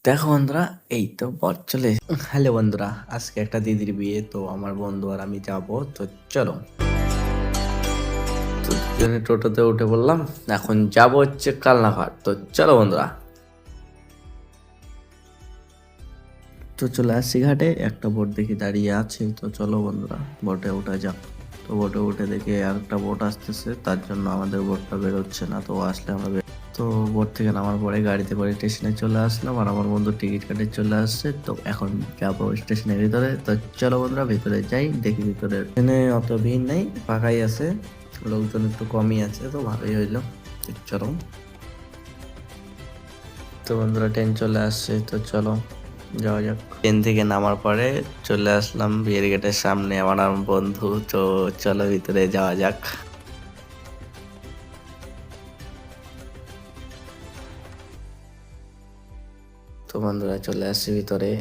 দেখো বন্ধুরা, এই তো বর চলে হ্যালো বন্ধুরা, আজকে একটা দিদির বিয়ে, তো আমার বন্ধু আর আমি যাব। তো চলো, তো দুজনে টোটোতে উঠে বললাম, এখন যাব হচ্ছে কালনাঘাট। তো চলো বন্ধুরা, তো চলে আসছি ঘাটে। একটা বোট দেখি দাঁড়িয়ে আছে, তো চলো বন্ধুরা বোটে উঠে যাক। তো বোটে উঠে দেখি আর একটা বোট আসতেছে, তার জন্য আমাদের বোটটা বেরোচ্ছে না। তো আসলে আমরা তো বোট থেকে নামার পরে গাড়িতে করে স্টেশনে চলে আসলাম, আর আমার বন্ধু টিকিট কাটে চলে আসছে। তো এখন যাবো স্টেশনের ভিতরে। তো চলো বন্ধুরা ভিতরে যাই, দেখি ভিতরে এখানে অত ভিড় নেই, ফাঁকাই আছে, লোকজন একটু কমই আছে, তো ভালোই হইলো। তো চলো, তো বন্ধুরা ট্রেন চলে আসছে, তো চলো যাওয়া যাক। ট্রেন থেকে নামার পরে চলে আসলাম বিয়ের গেটের সামনে, আমার বন্ধু। তো চলো ভিতরে যাওয়া যাক। তো বন্ধুরা চলে আসছি ভিতরে।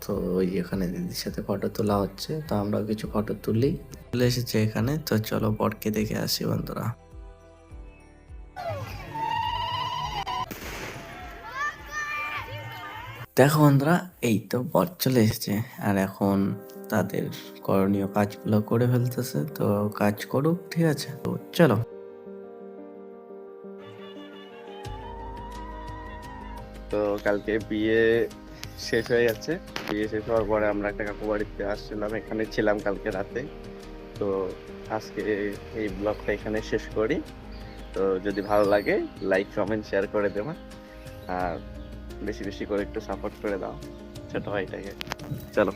তো ওই এখানে দিদির সাথে ফটো তোলা হচ্ছে, তো আমরাও কিছু ফটো তুলি। চলে এসেছে এখানে, তো চলো বরকে দেখে আসি বন্ধুরা। দেখো বন্ধুরা, এই তো বর চলে এসেছে, আর এখন তাদের করণীয় কাজগুলো করে ফেলতেছে। তো কাজ করুক, ঠিক আছে, তো চলো। তো কালকে বিয়ে শেষ হয়ে যাচ্ছে। বিয়ে শেষ হওয়ার পরে আমরা একটা কাকু বাড়িতে আসছিলাম, এখানে ছিলাম কালকে রাতে। তো আজকে এই ব্লগটা এখানে শেষ করি। তো যদি ভালো লাগে লাইক কমেন্ট শেয়ার করে দেবা, আর বেশি বেশি করে একটু সাপোর্ট করে দাও ছোট ভাইটাকে। চলো।